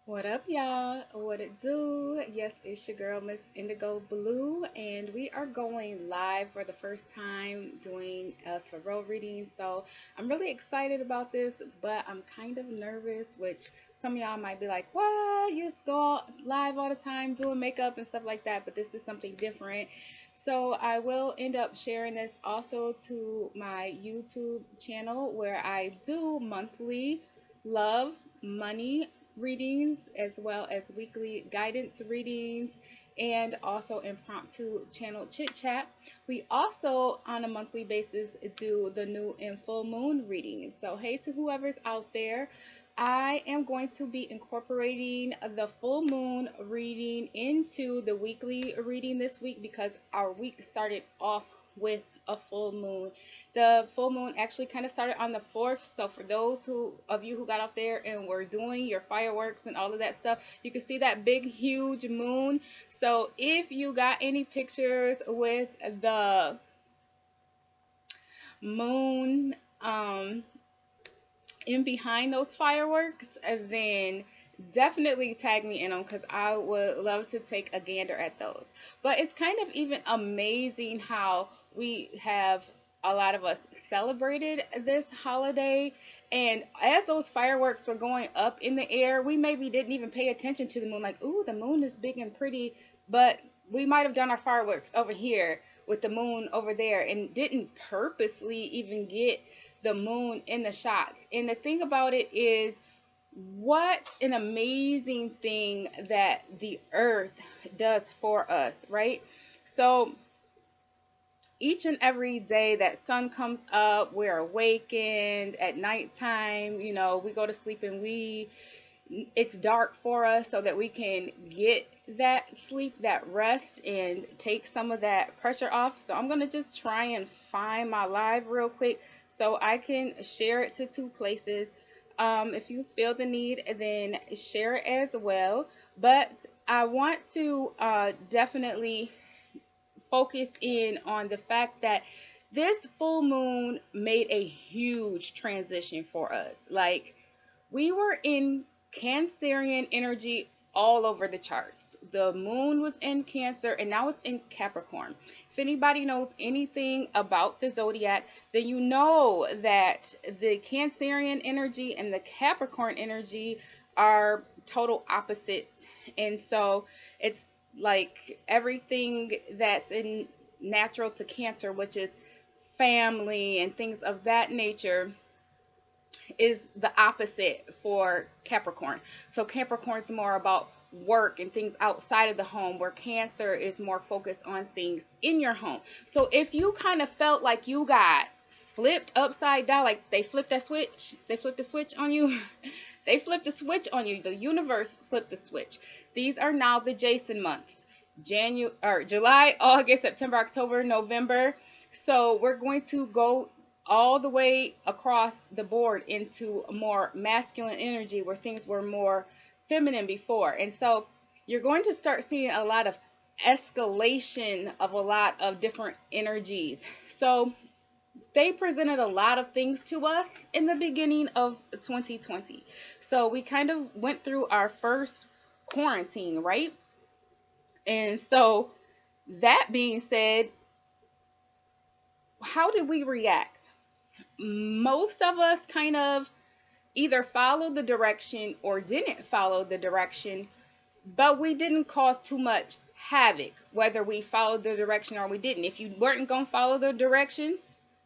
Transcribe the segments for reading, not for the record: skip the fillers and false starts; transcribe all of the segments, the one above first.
What up, y'all? What it do? Yes, it's your girl, Miss Indigo Blue, and we are going live for the first time doing a tarot reading. So I'm really excited about this, but I'm kind of nervous, which some of y'all might be like, "What? You used to go live all the time doing makeup and stuff like that," but this is something different. So I will end up sharing this also to my YouTube channel where I do monthly love, money readings as well as weekly guidance readings and also impromptu channel chit chat. We also on a monthly basis do the new and full moon readings. So hey to whoever's out there, I am going to be incorporating the full moon reading into the weekly reading this week because our week started off with a full moon. The full moon actually kind of started on the 4th. So for those of you who got out there and were doing your fireworks and all of that stuff, you can see that big huge moon. So if you got any pictures with the moon in behind those fireworks, then definitely tag me in them because I would love to take a gander at those. But it's kind of even amazing how we have a lot of us celebrated this holiday. And as those fireworks were going up in the air, we maybe didn't even pay attention to the moon, like, ooh, the moon is big and pretty, but we might have done our fireworks over here with the moon over there and didn't purposely even get the moon in the shots. And the thing about it is, what an amazing thing that the earth does for us, right? So each and every day that sun comes up, we're awakened at nighttime, we go to sleep and it's dark for us so that we can get that sleep, that rest, and take some of that pressure off. So I'm going to just try and find my live real quick so I can share it to two places. If you feel the need, then share it as well. But I want to definitely focus in on the fact that this full moon made a huge transition for us. Like, we were in Cancerian energy all over the charts. The moon was in Cancer and now it's in Capricorn. If anybody knows anything about the zodiac, then you know that the Cancerian energy and the Capricorn energy are total opposites. And so it's like everything that's in natural to Cancer, which is family and things of that nature, is the opposite for Capricorn. So Capricorn's more about work and things outside of the home, where Cancer is more focused on things in your home. So if you kind of felt like you got flipped upside down, like they flipped the switch on you, they flipped the switch on you, the universe flipped the switch. These are now the Jason months. July, August, September, October, November. So we're going to go all the way across the board into more masculine energy where things were more feminine before. And so you're going to start seeing a lot of escalation of a lot of different energies. So they presented a lot of things to us in the beginning of 2020. So we kind of went through our first quarantine, right? And so that being said, how did we react? Most of us kind of either followed the direction or didn't follow the direction, but we didn't cause too much havoc, whether we followed the direction or we didn't. If you weren't going to follow the directions,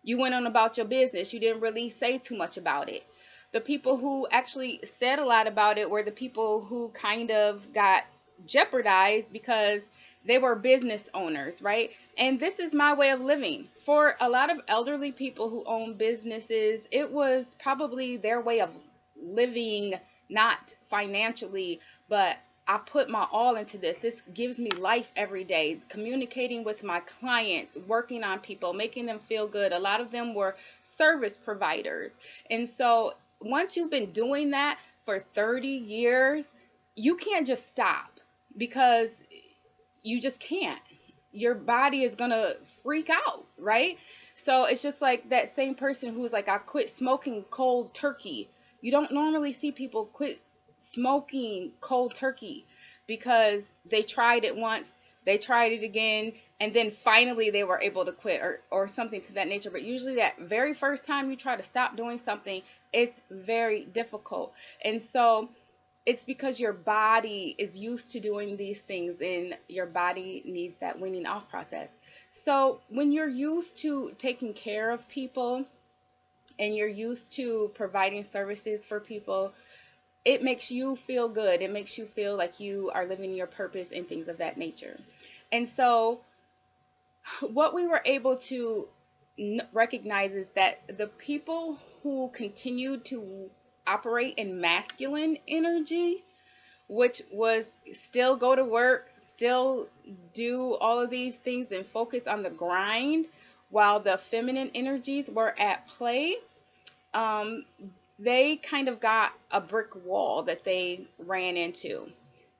you went on about your business. You didn't really say too much about it. The people who actually said a lot about it were the people who kind of got jeopardized because they were business owners, right? And this is my way of living. For a lot of elderly people who own businesses, it was probably their way of living, not financially, but I put my all into this. This gives me life every day, communicating with my clients, working on people, making them feel good. A lot of them were service providers. And so once you've been doing that for 30 years, you can't just stop because you just can't. Your body is going to freak out, right? So it's just like that same person who's like, I quit smoking cold turkey. You don't normally see people quit smoking cold turkey because they tried it once, they tried it again, and then finally they were able to quit, or something to that nature. But usually that very first time you try to stop doing something, it's very difficult. And so it's because your body is used to doing these things and your body needs that weaning off process. So when you're used to taking care of people and you're used to providing services for people, it makes you feel good. It makes you feel like you are living your purpose and things of that nature. And so what we were able to recognize is that the people who continue to operate in masculine energy, which was still go to work, still do all of these things and focus on the grind, while the feminine energies were at play, um, they kind of got a brick wall that they ran into.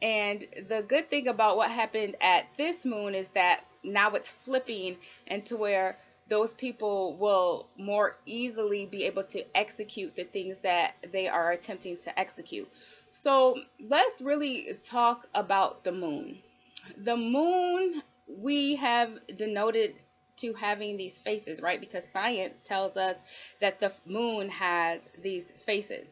And the good thing about what happened at this moon is that now it's flipping into where those people will more easily be able to execute the things that they are attempting to execute. So let's really talk about the moon. The moon, we have denoted to having these faces, right? Because science tells us that the moon has these faces.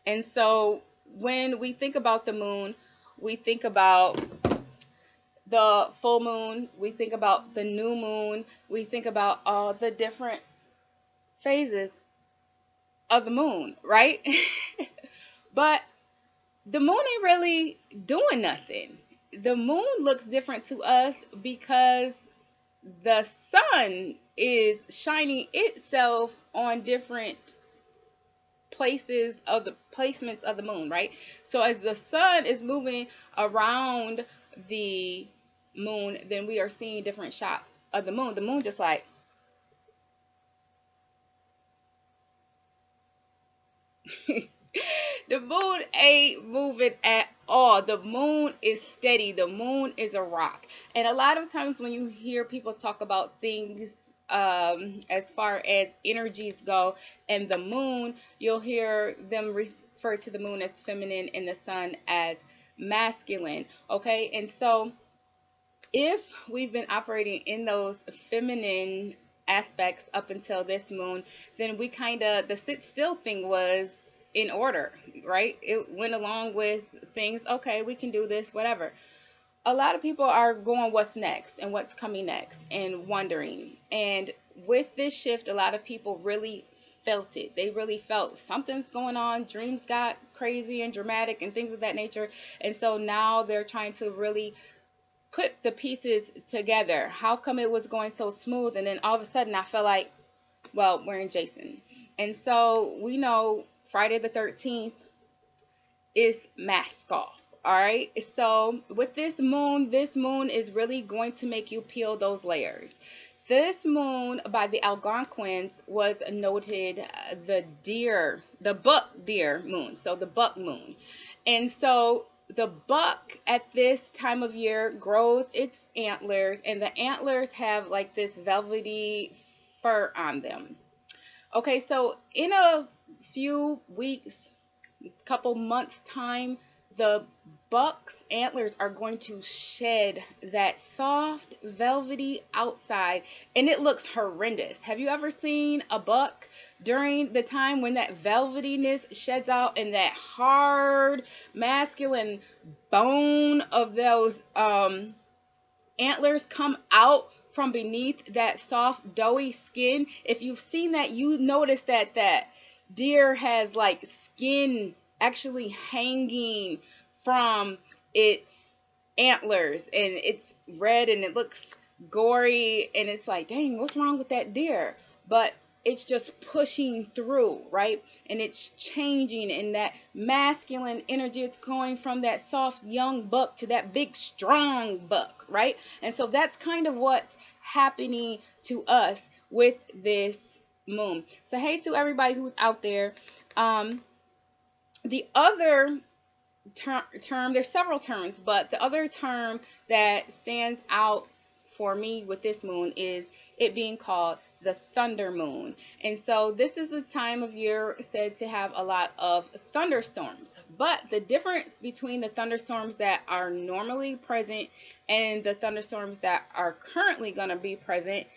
And so when we think about the moon, we think about the full moon, we think about the new moon, we think about all the different phases of the moon, right? But the moon ain't really doing nothing. The moon looks different to us because the sun is shining itself on different places of the placements of the moon, right? So as the sun is moving around the moon, then we are seeing different shots of the moon. The moon just like the moon ain't moving at all. The moon is steady. The moon is a rock. And a lot of times when you hear people talk about things as far as energies go and the moon, you'll hear them refer to the moon as feminine and the sun as masculine. Okay, and so if we've been operating in those feminine aspects up until this moon, then we kind of, the sit still thing was in order, right? It went along with things. Okay, we can do this, whatever. A lot of people are going, what's next and what's coming next, and wondering. And with this shift, a lot of people really felt it. They really felt something's going on. Dreams got crazy and dramatic and things of that nature. And so now they're trying to really put the pieces together. How come it was going so smooth and then all of a sudden I felt like, well, we're in Jason. And so we know Friday the 13th is mask off. All right. So with this moon is really going to make you peel those layers. This moon by the Algonquins was noted the buck deer moon. So the buck moon. And so the buck at this time of year grows its antlers, and the antlers have like this velvety fur on them. Okay, so in a few weeks, couple months time, the buck's antlers are going to shed that soft velvety outside, and it looks horrendous. Have you ever seen a buck during the time when that velvetyness sheds out and that hard masculine bone of those antlers come out from beneath that soft doughy skin? If you've seen that, you notice that that deer has like skin actually hanging from its antlers, and it's red and it looks gory, and it's like, dang, what's wrong with that deer? But it's just pushing through, right? And it's changing in that masculine energy. It's going from that soft young buck to that big strong buck, right? And so that's kind of what's happening to us with this moon. So hey to everybody who's out there. The other term, there's several terms, but the other term that stands out for me with this moon is it being called the thunder moon. And so this is the time of year said to have a lot of thunderstorms. But the difference between the thunderstorms that are normally present and the thunderstorms that are currently going to be present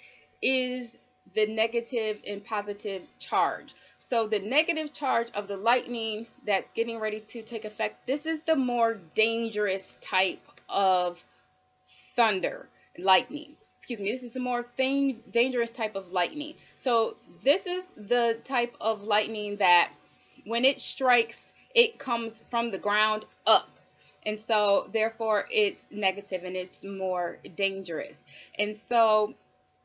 is the negative and positive charge. So the negative charge of the lightning that's getting ready to take effect, this is the more dangerous type of thunder, lightning. Excuse me, this is a more dangerous type of lightning. So this is the type of lightning that when it strikes, it comes from the ground up. And so therefore it's negative and it's more dangerous. And so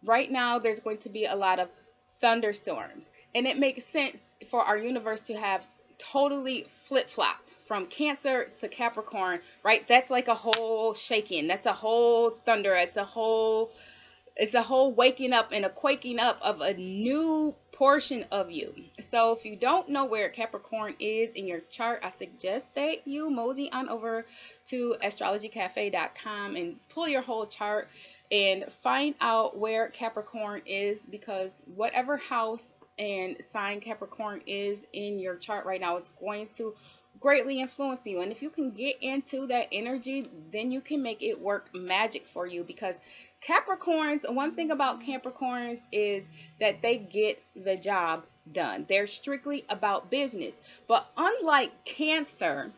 right now there's going to be a lot of thunderstorms. And it makes sense for our universe to have totally flip-flop from Cancer to Capricorn, right? That's like a whole shaking. That's a whole thunder. It's a whole waking up and a quaking up of a new portion of you. So if you don't know where Capricorn is in your chart, I suggest that you mosey on over to astrologycafe.com and pull your whole chart and find out where Capricorn is, because whatever house and sign Capricorn is in your chart right now, it's going to greatly influence you. And if you can get into that energy, then you can make it work magic for you, because Capricorns, one thing about Capricorns is that they get the job done. They're strictly about business. But unlike Cancer,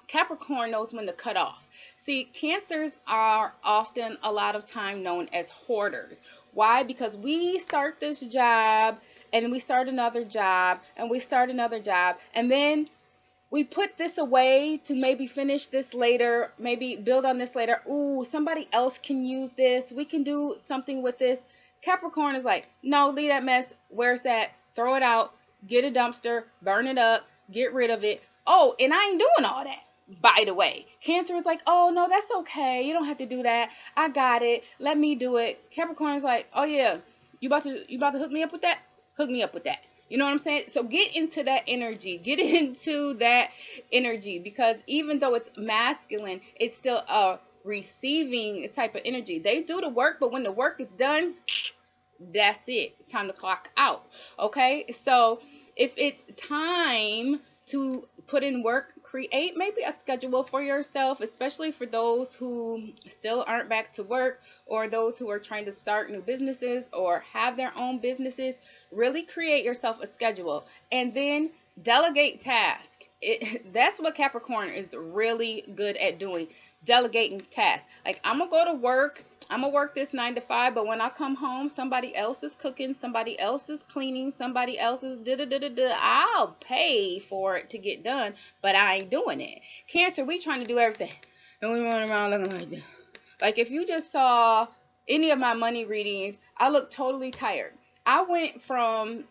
Capricorn knows when to cut off. See, Cancers are often a lot of time known as hoarders. Why? Because we start this job and we start another job and we start another job, and then we put this away to maybe finish this later, maybe build on this later. Ooh, somebody else can use this. We can do something with this. Capricorn is like, no, leave that mess. Where's that? Throw it out. Get a dumpster. Burn it up. Get rid of it. Oh, and I ain't doing all that, by the way. Cancer is like, oh, no, that's okay. You don't have to do that. I got it. Let me do it. Capricorn is like, oh, yeah, you about to hook me up with that? Hook me up with that. You know what I'm saying? So get into that energy. Get into that energy, because even though it's masculine, it's still a receiving type of energy. They do the work, but when the work is done, that's it. Time to clock out. Okay? So if it's time to put in work, create maybe a schedule for yourself, especially for those who still aren't back to work, or those who are trying to start new businesses or have their own businesses. Really create yourself a schedule and then delegate tasks. That's what Capricorn is really good at doing. Delegating tasks. Like, I'm going to go to work. I'm going to work this 9 to 5, but when I come home, somebody else is cooking, somebody else is cleaning, somebody else is da-da-da-da-da. I'll pay for it to get done, but I ain't doing it. Cancer, we trying to do everything, and we run around looking like this. Like, if you just saw any of my money readings, I look totally tired. I went from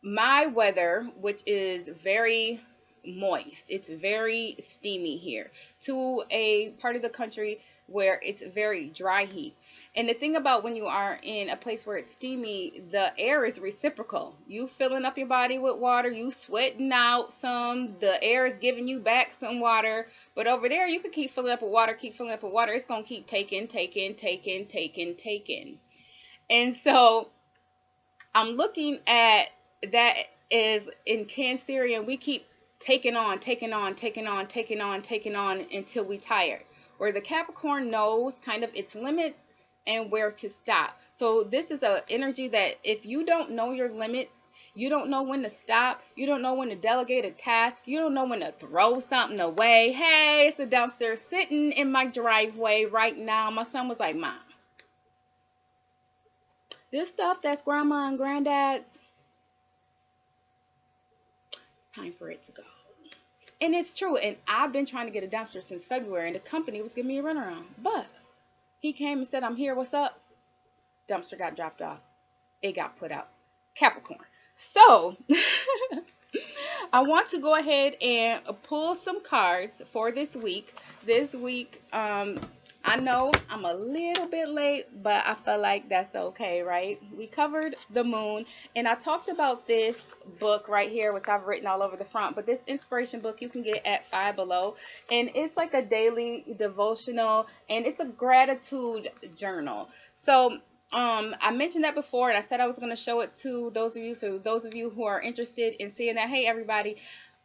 my weather, which is very moist, it's very steamy here, to a part of the country where it's very dry heat. And the thing about when you are in a place where it's steamy, the air is reciprocal. You filling up your body with water, you sweating out some, the air is giving you back some water. But over there, you can keep filling up with water, keep filling up with water. It's going to keep taking. And so I'm looking at that as in Cancerian, we keep taking on until we tired. Where the Capricorn knows kind of its limits and where to stop. So this is an energy that if you don't know your limits, you don't know when to stop, you don't know when to delegate a task, you don't know when to throw something away. Hey, it's a dumpster sitting in my driveway right now. My son was like, Mom, this stuff that's grandma and granddad's, time for it to go. And it's true. And I've been trying to get a dumpster since February, and the company was giving me a runaround. But he came and said, I'm here. What's up? Dumpster got dropped off. It got put out. Capricorn. So I want to go ahead and pull some cards for this week. This week, I know I'm a little bit late, but I feel like that's okay, right? We covered the moon, and I talked about this book right here, which I've written all over the front, but this inspiration book you can get at Five Below, and it's like a daily devotional, and it's a gratitude journal. So I mentioned that before, and I said I was going to show it to those of you. So those of you who are interested in seeing that, hey everybody,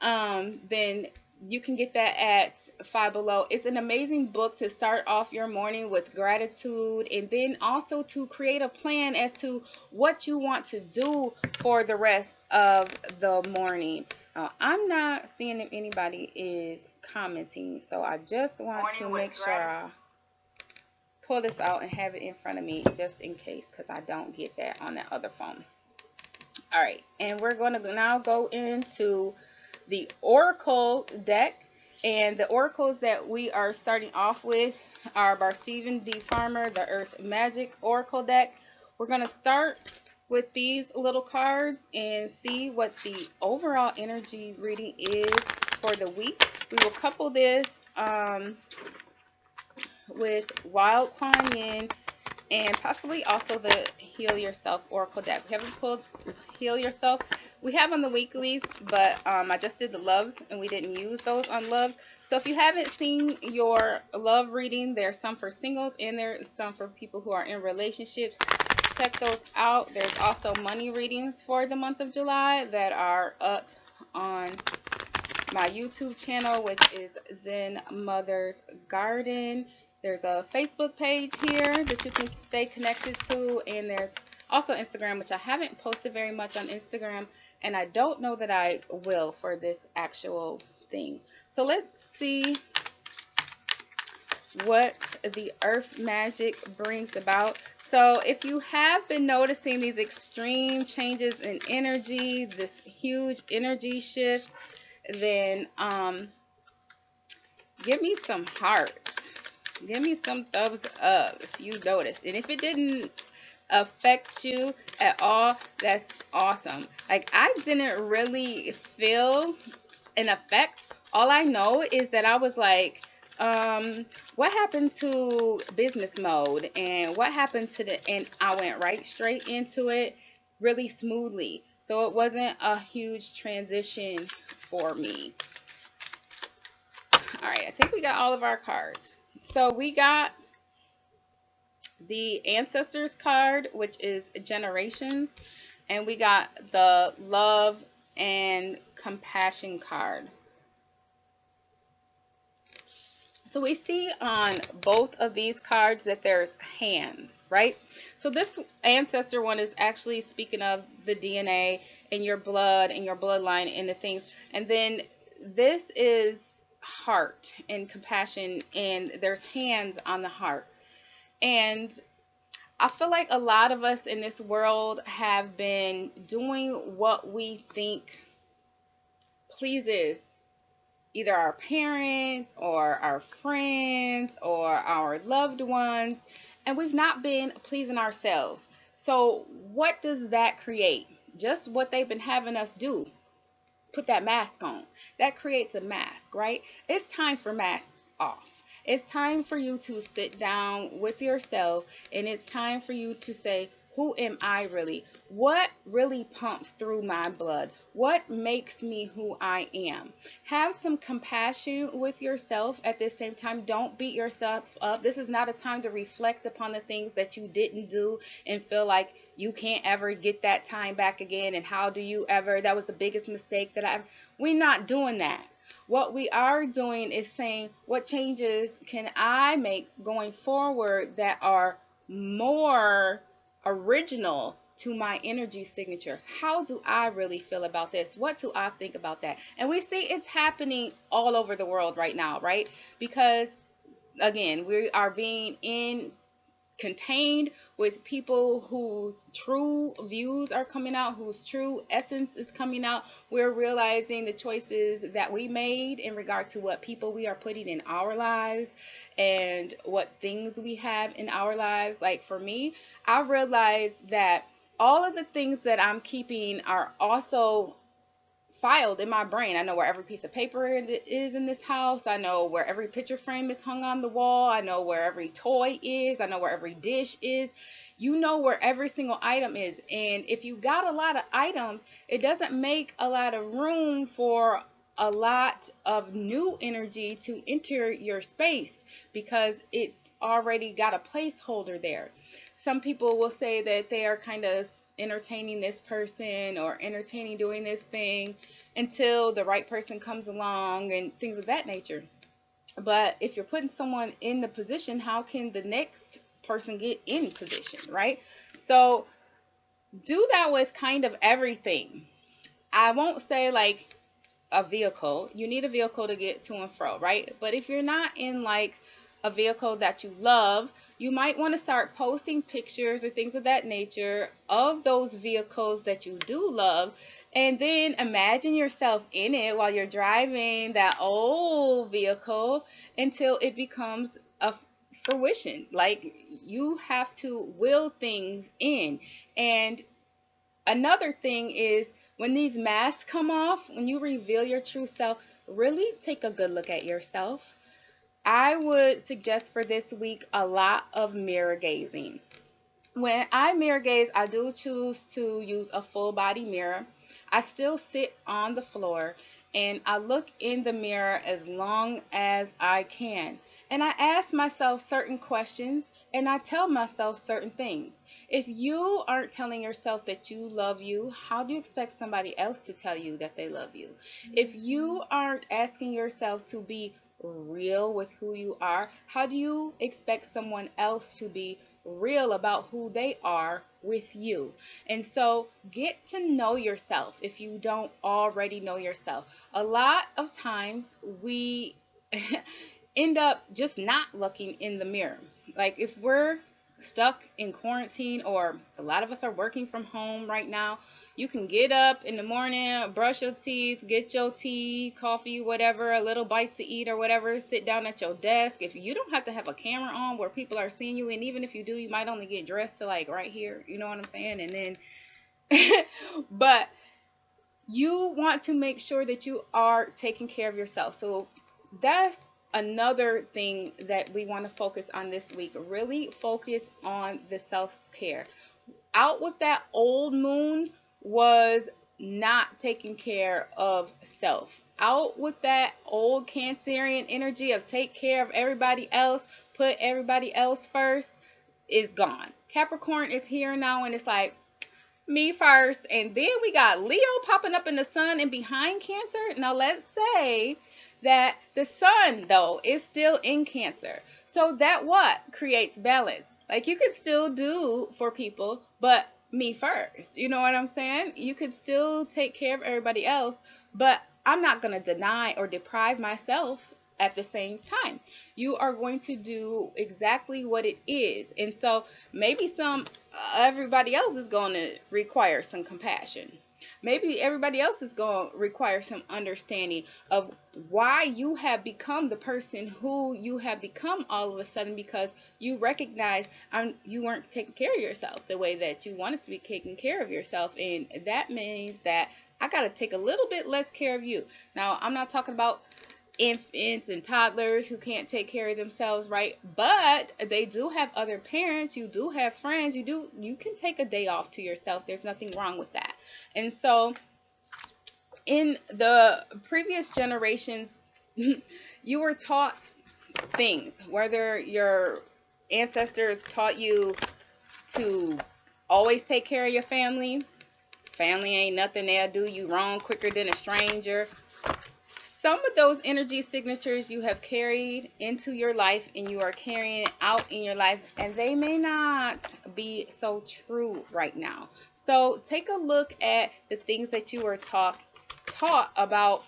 then You can get that at Five Below. It's an amazing book to start off your morning with gratitude, and then also to create a plan as to what you want to do for the rest of the morning. I'm not seeing if anybody is commenting, so I just want to make sure I pull this out and have it in front of me just in case, because I don't get that on that other phone. All right, and we're going to now go into the Oracle deck, and the oracles that we are starting off with are by Stephen D. Farmer, the Earth Magic Oracle deck. We're going to start with these little cards and see what the overall energy reading is for the week. We will couple this with Wild Kuan Yin and possibly also the Heal Yourself Oracle deck. We haven't pulled Heal Yourself. We have on the weeklies, but I just did the loves and we didn't use those on loves. So if you haven't seen your love reading, there's some for singles and there's some for people who are in relationships. Check those out. There's also money readings for the month of July that are up on my YouTube channel, which is Zen Mother's Garden. There's a Facebook page here that you can stay connected to, and there's also Instagram, which I haven't posted very much on Instagram, and I don't know that I will for this actual thing. So let's see what the Earth Magic brings about. So if you have been noticing these extreme changes in energy, this huge energy shift, then give me some hearts. Give me some thumbs up if you noticed. And if it didn't affect you at all, that's awesome. Like, I didn't really feel an effect. All I know is that I was like, what happened to business mode, and what happened to and I went right straight into it really smoothly. So it wasn't a huge transition for me. All right, I think we got all of our cards. So we got the Ancestors card, which is Generations, and we got the Love and Compassion card. So we see on both of these cards that there's hands, right? So this ancestor one is actually speaking of the DNA and your blood and your bloodline and the things. And then this is heart and compassion, and there's hands on the heart. And I feel like a lot of us in this world have been doing what we think pleases either our parents or our friends or our loved ones, and we've not been pleasing ourselves. So what does that create? Just what they've been having us do. Put that mask on. That creates a mask, right? It's time for masks off. It's time for you to sit down with yourself, and it's time for you to say, who am I really? What really pumps through my blood? What makes me who I am? Have some compassion with yourself at the same time. Don't beat yourself up. This is not a time to reflect upon the things that you didn't do and feel like you can't ever get that time back again. And how do you ever? That was the biggest mistake that we're not doing that. What we are doing is saying, what changes can I make going forward that are more original to my energy signature? How do I really feel about this? What do I think about that? And we see it's happening all over the world right now, right? Because again, we are being contained with people whose true views are coming out, whose true essence is coming out. We're realizing the choices that we made in regard to what people we are putting in our lives and what things we have in our lives. Like for me, I realized that all of the things that I'm keeping are also filed in my brain. I know where every piece of paper is in this house. I know where every picture frame is hung on the wall. I know where every toy is. I know where every dish is. You know where every single item is. And if you got a lot of items, it doesn't make a lot of room for a lot of new energy to enter your space because it's already got a placeholder there. Some people will say that they are kind of entertaining this person or entertaining doing this thing, until the right person comes along and things of that nature. But if you're putting someone in the position, how can the next person get in position, right? So do that with kind of everything. I won't say like a vehicle. You need a vehicle to get to and fro, right? But if you're not in like a vehicle that you love, you might want to start posting pictures or things of that nature of those vehicles that you do love. And then imagine yourself in it while you're driving that old vehicle until it becomes a fruition. Like you have to will things in. And another thing is when these masks come off, when you reveal your true self, really take a good look at yourself. I would suggest for this week a lot of mirror gazing. When I mirror gaze, I do choose to use a full body mirror. I still sit on the floor and I look in the mirror as long as I can. And I ask myself certain questions and I tell myself certain things. If you aren't telling yourself that you love you, how do you expect somebody else to tell you that they love you? If you aren't asking yourself to be real with who you are, how do you expect someone else to be real about who they are with you? And so get to know yourself if you don't already know yourself. A lot of times we end up just not looking in the mirror. Like if we're stuck in quarantine, or a lot of us are working from home right now, you can get up in the morning, brush your teeth, get your tea, coffee, whatever, a little bite to eat or whatever, sit down at your desk. If you don't have to have a camera on where people are seeing you, and even if you do, you might only get dressed to like right here, you know what I'm saying? And then but you want to make sure that you are taking care of yourself. So that's another thing that we want to focus on this week. Really focus on the self-care. Out with that old moon was not taking care of self. Out with that old Cancerian energy of take care of everybody else, put everybody else first, is gone. Capricorn is here now and it's like, me first. And then we got Leo popping up in the sun and behind Cancer. Now let's say that the sun though is still in Cancer. So that what creates balance. Like you could still do for people, but me first. You know what I'm saying? You could still take care of everybody else, but I'm not going to deny or deprive myself at the same time. You are going to do exactly what it is. And so maybe everybody else is going to require some compassion. Maybe everybody else is going to require some understanding of why you have become the person who you have become all of a sudden, because you recognize you weren't taking care of yourself the way that you wanted to be taking care of yourself. And that means that I got to take a little bit less care of you. Now, I'm not talking about infants and toddlers who can't take care of themselves, right? But they do have other parents, you do have friends, you can take a day off to yourself. There's nothing wrong with that. And so in the previous generations, you were taught things, whether your ancestors taught you to always take care of your family. Family ain't nothing, they'll do you wrong quicker than a stranger. Some of those energy signatures you have carried into your life and you are carrying out in your life, and they may not be so true right now. So take a look at the things that you were taught about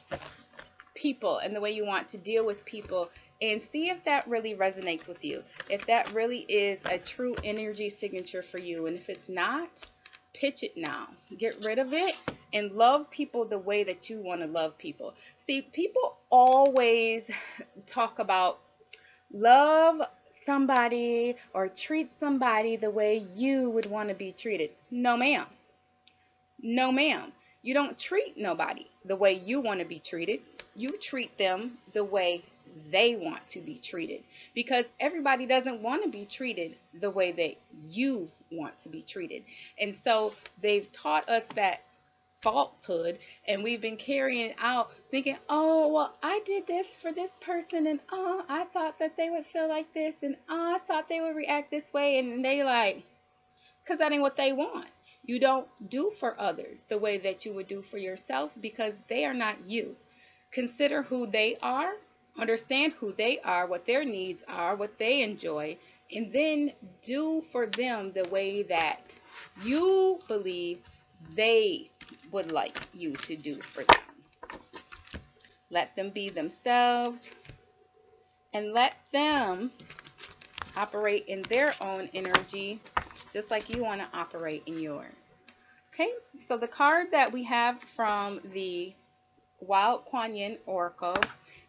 people and the way you want to deal with people, and see if that really resonates with you. If that really is a true energy signature for you. And if it's not, pitch it now. Get rid of it and love people the way that you want to love people. See, people always talk about love somebody or treat somebody the way you would want to be treated. No, ma'am. No, ma'am. You don't treat nobody the way you want to be treated. You treat them the way they want to be treated, because everybody doesn't want to be treated the way that you want to be treated. And so they've taught us that falsehood, and we've been carrying it out thinking, oh, well, I did this for this person, and I thought that they would feel like this, and I thought they would react this way, and they like, because that ain't what they want. You don't do for others the way that you would do for yourself because they are not you. Consider who they are, understand who they are, what their needs are, what they enjoy, and then do for them the way that you believe they would like you to do for them. Let them be themselves and let them operate in their own energy just like you want to operate in yours. Okay, so the card that we have from the Wild Kuan Yin Oracle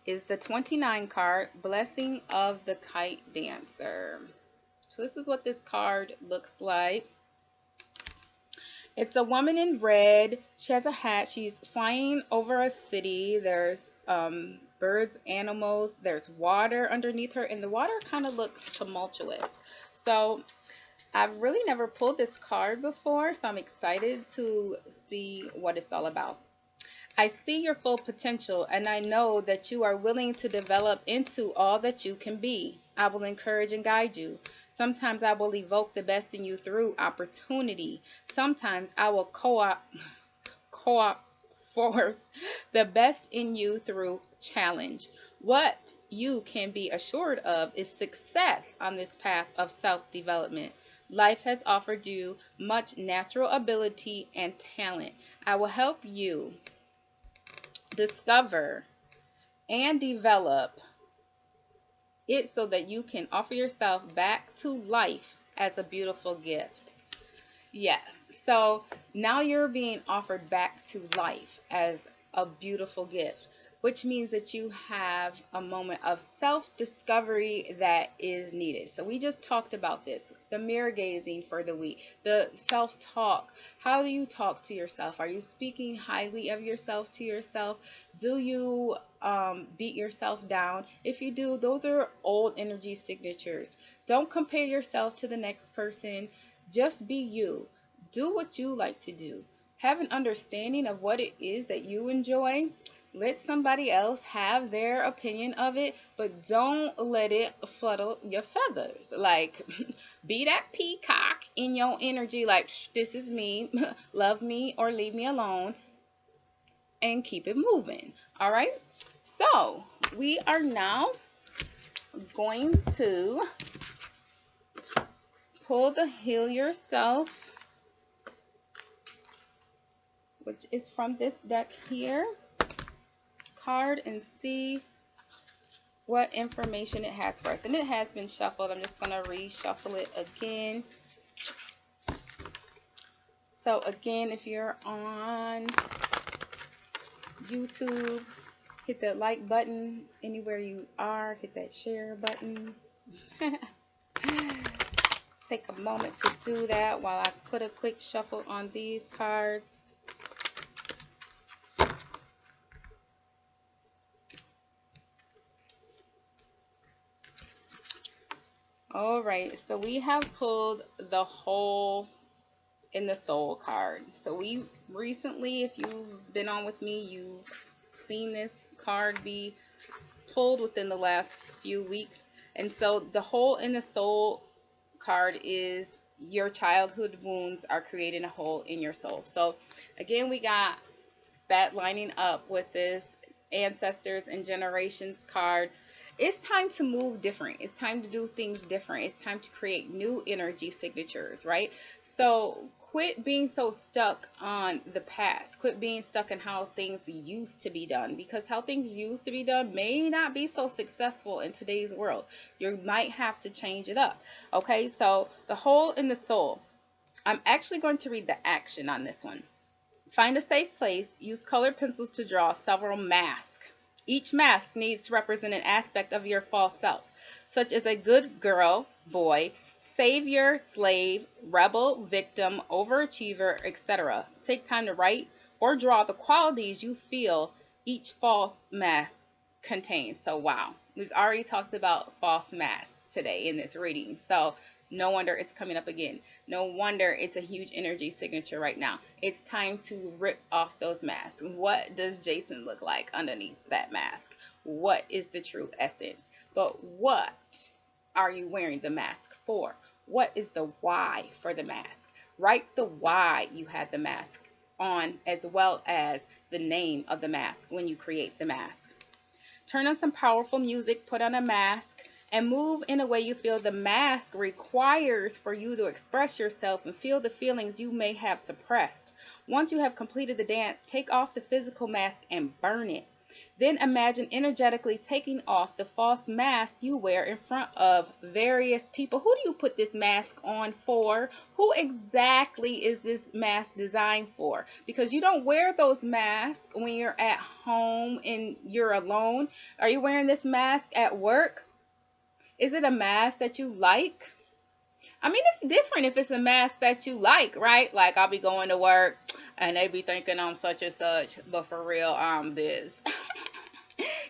is the 29 card, Blessing of the Kite Dancer. So this is what this card looks like. It's a woman in red. She has a hat. She's flying over a city. There's birds, animals. There's water underneath her, and the water kind of looks tumultuous. So I've really never pulled this card before, so I'm excited to see what it's all about. I see your full potential, and I know that you are willing to develop into all that you can be. I will encourage and guide you. Sometimes I will evoke the best in you through opportunity. Sometimes I will co-opt forth the best in you through challenge. What you can be assured of is success on this path of self-development. Life has offered you much natural ability and talent. I will help you discover and develop it so that you can offer yourself back to life as a beautiful gift. Yeah, so now you're being offered back to life as a beautiful gift, which means that you have a moment of self-discovery that is needed. So we just talked about this, the mirror gazing for the week, the self-talk. How do you talk to yourself? Are you speaking highly of yourself to yourself? Do you beat yourself down? If you do, those are old energy signatures. Don't compare yourself to the next person. Just be you. Do what you like to do. Have an understanding of what it is that you enjoy. Let somebody else have their opinion of it, but don't let it flutter your feathers. Like, be that peacock in your energy, like, this is me, love me or leave me alone, and keep it moving. All right? So, we are now going to pull the Heal Yourself, which is from this deck here, card, and see what information it has for us. And it has been shuffled. I'm just going to reshuffle it again. So again, if you're on YouTube, hit that like button. Anywhere you are, hit that share button. Take a moment to do that while I put a quick shuffle on these cards. All right, so we have pulled the Hole in the Soul card. So we recently, if you've been on with me, you've seen this card be pulled within the last few weeks. And so the Hole in the Soul card is your childhood wounds are creating a hole in your soul. So again, we got that lining up with this Ancestors and Generations card. It's time to move different. It's time to do things different. It's time to create new energy signatures, right? So quit being so stuck on the past. Quit being stuck in how things used to be done, because how things used to be done may not be so successful in today's world. You might have to change it up. Okay, so the Hole in the Soul. I'm actually going to read the action on this one. Find a safe place. Use colored pencils to draw several masks. Each mask needs to represent an aspect of your false self, such as a good girl, boy, savior, slave, rebel, victim, overachiever, etc. Take time to write or draw the qualities you feel each false mask contains. So wow, we've already talked about false masks today in this reading. So no wonder it's coming up again. No wonder it's a huge energy signature right now. It's time to rip off those masks. What does Jason look like underneath that mask? What is the true essence? But what are you wearing the mask for? What is the why for the mask? Write the why you had the mask on, as well as the name of the mask when you create the mask. Turn on some powerful music, put on a mask, and move in a way you feel the mask requires for you to express yourself and feel the feelings you may have suppressed. Once you have completed the dance, take off the physical mask and burn it. Then imagine energetically taking off the false mask you wear in front of various people. Who do you put this mask on for? Who exactly is this mask designed for? Because you don't wear those masks when you're at home and you're alone. Are you wearing this mask at work? Is it a mask that you like? I mean, it's different if it's a mask that you like, right? Like, I'll be going to work and they be thinking I'm such and such, but for real, I'm this.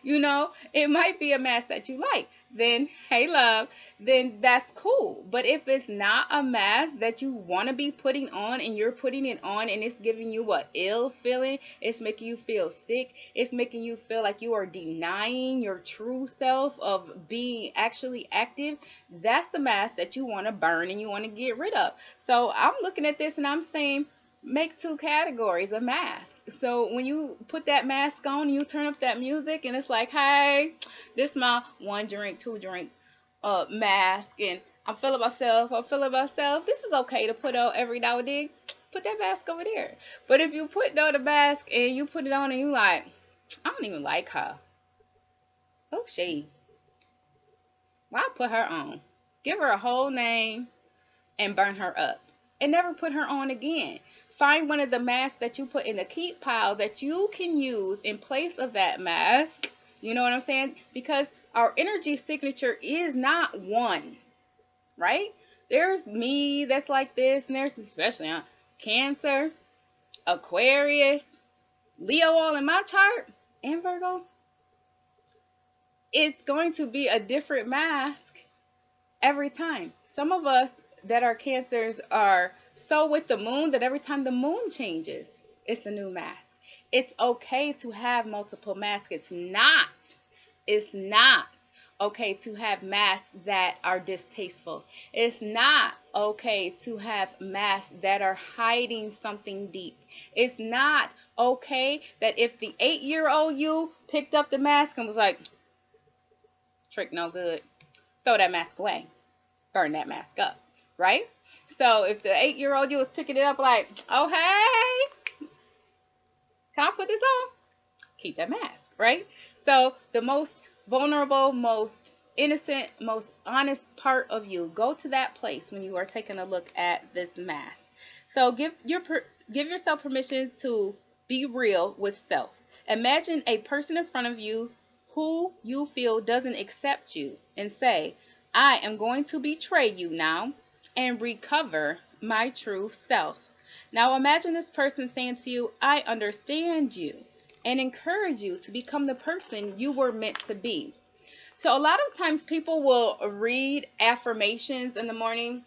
You know, it might be a mask that you like. Then, hey, love, then that's cool. But if it's not a mask that you want to be putting on and you're putting it on and it's giving you what ill feeling, it's making you feel sick, it's making you feel like you are denying your true self of being actually active, that's the mask that you want to burn and you want to get rid of. So I'm looking at this and I'm saying, make two categories of masks. So when you put that mask on, you turn up that music and it's like, hey, this is my 1 drink, 2 drink mask, and I'm feeling myself. This is okay to put on every now and then. Put that mask over there. But if you put on the mask and you put it on and you like, I don't even like her. Oh, she. Why put her on? Give her a whole name and burn her up. And never put her on again. Find one of the masks that you put in the keep pile that you can use in place of that mask. You know what I'm saying? Because our energy signature is not one, right? There's me that's like this, and there's especially Cancer, Aquarius, Leo all in my chart, and Virgo. It's going to be a different mask every time. Some of us that are Cancers are so with the moon that every time the moon changes, it's a new mask. It's okay to have multiple masks. It's not okay to have masks that are distasteful. It's not okay to have masks that are hiding something deep. It's not okay that if the 8-year-old you picked up the mask and was like, trick no good, throw that mask away, burn that mask up, right? So if the 8-year-old you was picking it up like, oh, hey, can I put this on? Keep that mask, right? So the most vulnerable, most innocent, most honest part of you, go to that place when you are taking a look at this mask. So give yourself permission to be real with self. Imagine a person in front of you who you feel doesn't accept you and say, I am going to betray you now and recover my true self. Now imagine this person saying to you, I understand you, and encourage you to become the person you were meant to be. So a lot of times people will read affirmations in the morning.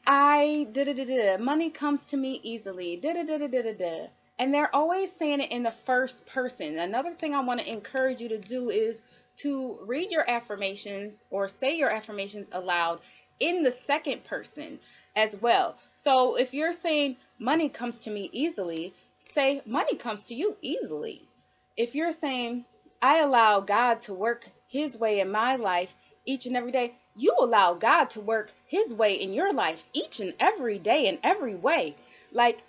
Money comes to me easily. And they're always saying it in the first person. Another thing I want to encourage you to do is to read your affirmations or say your affirmations aloud in the second person as well. So if you're saying money comes to me easily, say money comes to you easily. If you're saying I allow God to work his way in my life each and every day, you allow God to work his way in your life each and every day in every way. Like,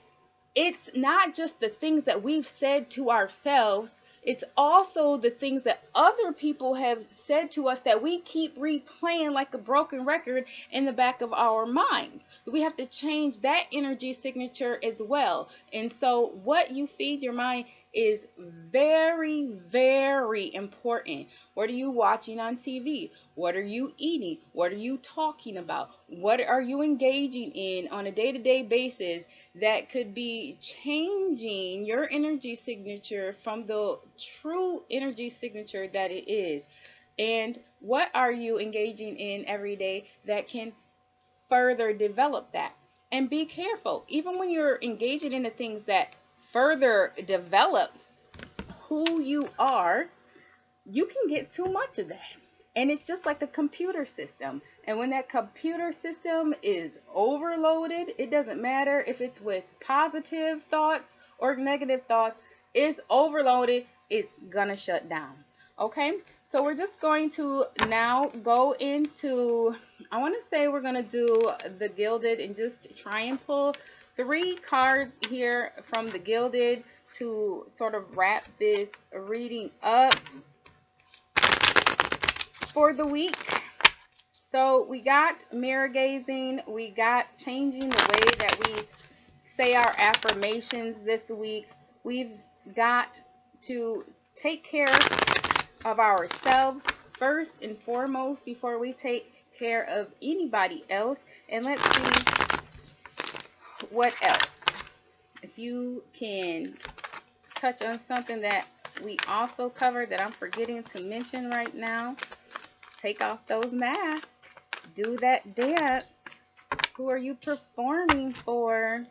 it's not just the things that we've said to ourselves. It's also the things that other people have said to us that we keep replaying like a broken record in the back of our minds. We have to change that energy signature as well. And so what you feed your mind is very, very important. What are you watching on TV? What are you eating? What are you talking about? What are you engaging in on a day-to-day basis that could be changing your energy signature from the true energy signature that it is? And what are you engaging in every day that can further develop that? And be careful, even when you're engaging in the things that further develop who you are, you can get too much of that. And it's just like a computer system. And when that computer system is overloaded, it doesn't matter if it's with positive thoughts or negative thoughts, it's overloaded, it's gonna shut down. Okay? So we're just going to now go into, I want to say we're going to do the Gilded and just try and pull 3 cards here from the Gilded to sort of wrap this reading up for the week. So we got mirror gazing, we got changing the way that we say our affirmations this week. We've got to take care of ourselves first and foremost before we take care of anybody else. And let's see what else. If you can touch on something that we also covered that I'm forgetting to mention right now. Take off those masks. Do that dance. Who are you performing for?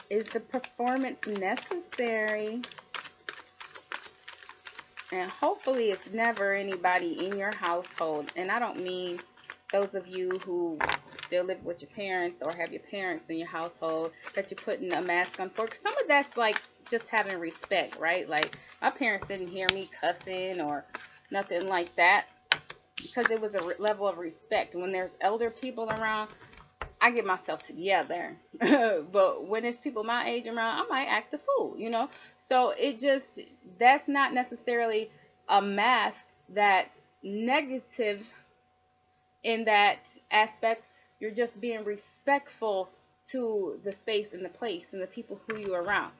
Is the performance necessary? And hopefully it's never anybody in your household. And I don't mean those of you who still live with your parents or have your parents in your household that you're putting a mask on for. 'Cause some of that's like just having respect, right? Like my parents didn't hear me cussing or nothing like that because it was a level of respect. When there's elder people around, I get myself together. But when it's people my age around, I might act a fool, you know? So that's not necessarily a mask that's negative in that aspect. You're just being respectful to the space and the place and the people who you're around.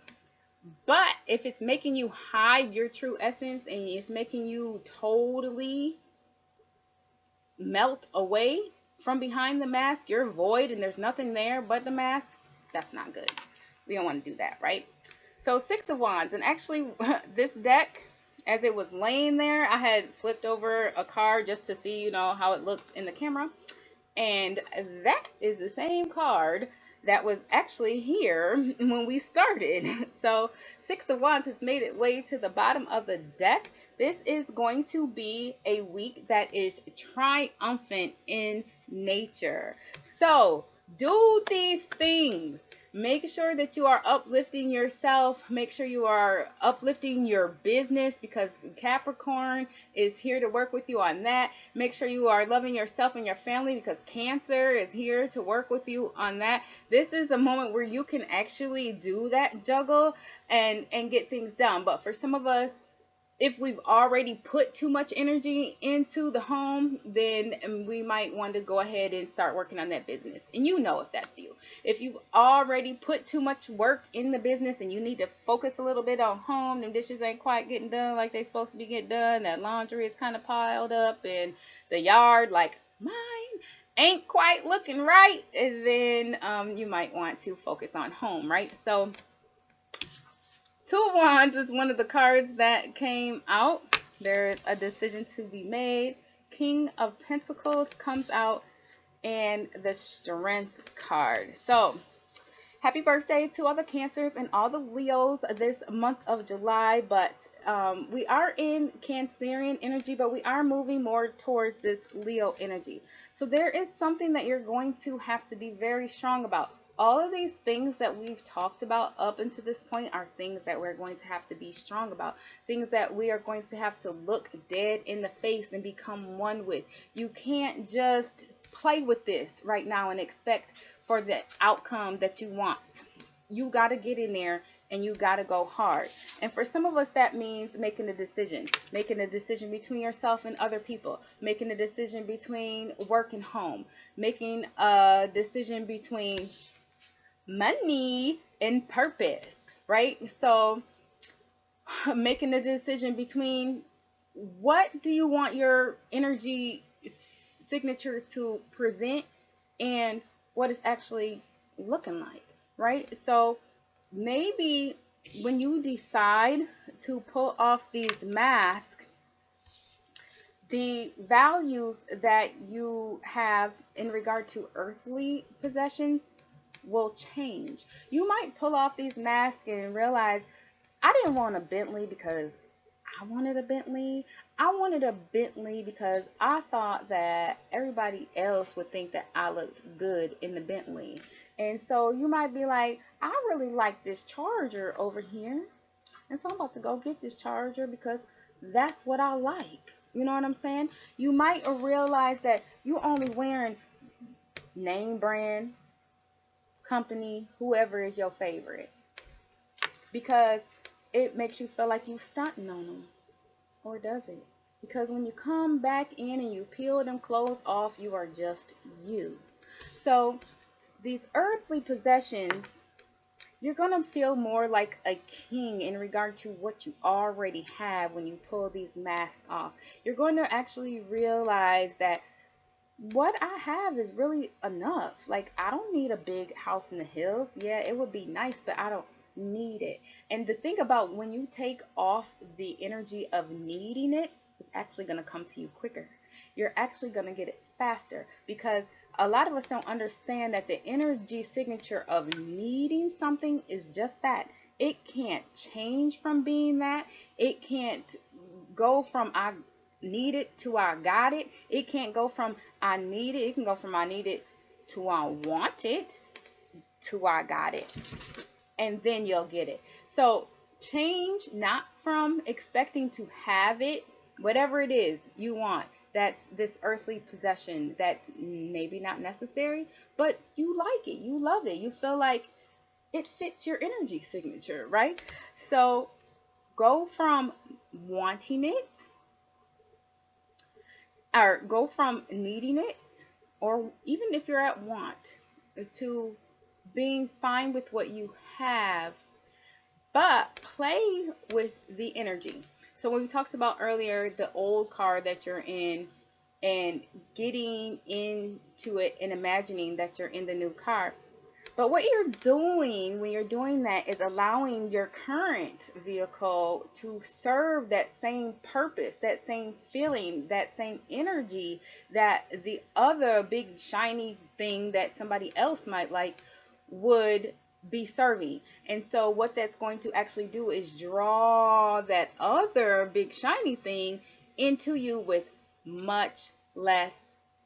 But if it's making you hide your true essence and it's making you totally melt away from behind the mask, you're void and there's nothing there but the mask, that's not good. We don't want to do that, right? So 6 of Wands, and actually this deck, as it was laying there, I had flipped over a card just to see, you know, how it looks in the camera. And that is the same card that was actually here when we started. So 6 of Wands has made its way to the bottom of the deck. This is going to be a week that is triumphant in nature. So do these things. Make sure that you are uplifting yourself. Make sure you are uplifting your business because Capricorn is here to work with you on that. Make sure you are loving yourself and your family because Cancer is here to work with you on that. This is a moment where you can actually do that juggle and get things done. But for some of us, if we've already put too much energy into the home, then we might want to go ahead and start working on that business. And you know if that's you. If you've already put too much work in the business and you need to focus a little bit on home, them dishes ain't quite getting done like they supposed to be getting done, that laundry is kind of piled up in the yard like mine ain't quite looking right, and then you might want to focus on home, right? So 2 of Wands is one of the cards that came out. There's a decision to be made. King of Pentacles comes out, and the Strength card. So happy birthday to all the Cancers and all the Leos this month of July. But we are in Cancerian energy, but we are moving more towards this Leo energy. So there is something that you're going to have to be very strong about. All of these things that we've talked about up until this point are things that we're going to have to be strong about. Things that we are going to have to look dead in the face and become one with. You can't just play with this right now and expect for the outcome that you want. You got to get in there and you got to go hard. And for some of us, that means making a decision between yourself and other people, making a decision between work and home, making a decision between money and purpose, right? So making a decision between what do you want your energy signature to present and what it's actually looking like, right? So maybe when you decide to pull off these masks, the values that you have in regard to earthly possessions will change. You might pull off these masks and realize, I didn't want a Bentley because I wanted a Bentley. I wanted a Bentley because I thought that everybody else would think that I looked good in the Bentley. And so you might be like, I really like this Charger over here. And so I'm about to go get this Charger because that's what I like. You know what I'm saying? You might realize that you only wearing name brand, company, whoever is your favorite. Because it makes you feel like you stunting on them. Or does it? Because when you come back in and you peel them clothes off, you are just you. So these earthly possessions, you're going to feel more like a king in regard to what you already have when you pull these masks off. You're going to actually realize that what I have is really enough. Like, I don't need a big house in the hills. Yeah, it would be nice, but I don't need it. And the thing about when you take off the energy of needing it, it's actually going to come to you quicker. You're actually going to get it faster, because a lot of us don't understand that the energy signature of needing something is just that. It can't change from being that. It can't go from I need it to I got it. It can't go from I need it. It can go from I need it to I want it to I got it. And then you'll get it. So change, not from expecting to have it, whatever it is you want. That's this earthly possession that's maybe not necessary, but you like it, you love it, you feel like it fits your energy signature, right? So go from wanting it, or go from needing it, or even if you're at want, to being fine with what you have, but play with the energy. So when we talked about earlier, the old car that you're in and getting into it and imagining that you're in the new car. But what you're doing when you're doing that is allowing your current vehicle to serve that same purpose, that same feeling, that same energy that the other big shiny thing that somebody else might like would be serving. And so what that's going to actually do is draw that other big shiny thing into you with much less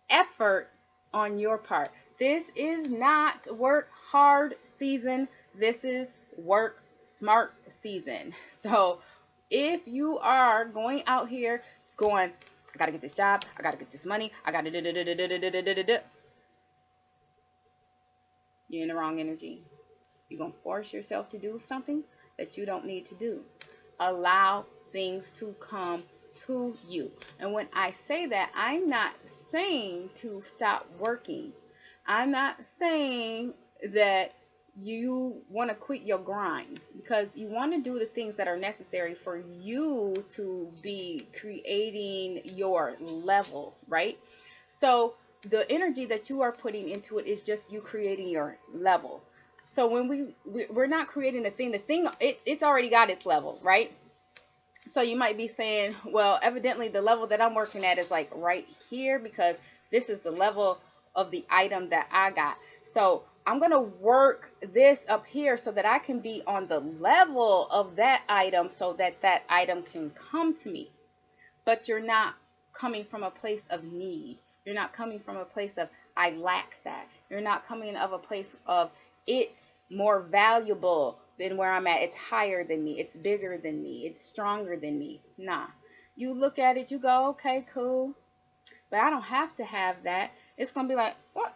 effort on your part. This is not work hard season. This is work smart season. So if you are going out here going, I gotta get this job, I gotta get this money, I gotta you're in the wrong energy. You're going to force yourself to do something that you don't need to do. Allow things to come to you. And when I say that, I'm not saying to stop working. I'm not saying that you want to quit your grind, because you want to do the things that are necessary for you to be creating your level, right? So the energy that you are putting into it is just you creating your level. So when we're not creating the thing it's already got its level, right? So you might be saying, well, evidently the level that I'm working at is like right here, because this is the level of the item that I got. So I'm going to work this up here so that I can be on the level of that item so that that item can come to me. But you're not coming from a place of need. You're not coming from a place of I lack that. You're not coming of a place of it's more valuable than where I'm at. It's higher than me. It's bigger than me. It's stronger than me. Nah. You look at it, you go, okay, cool. But I don't have to have that. It's going to be like, what?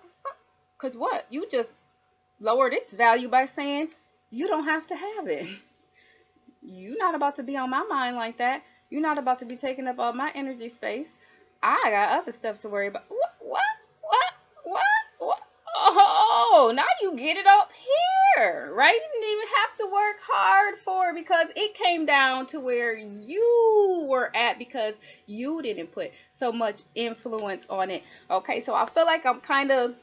Because what? You just lowered its value by saying you don't have to have it. You're not about to be on my mind like that. You're not about to be taking up all my energy space. I got other stuff to worry about. What? Oh, now you get it up here, right? You didn't even have to work hard for it, because it came down to where you were at because you didn't put so much influence on it. Okay, so I feel like I'm kind of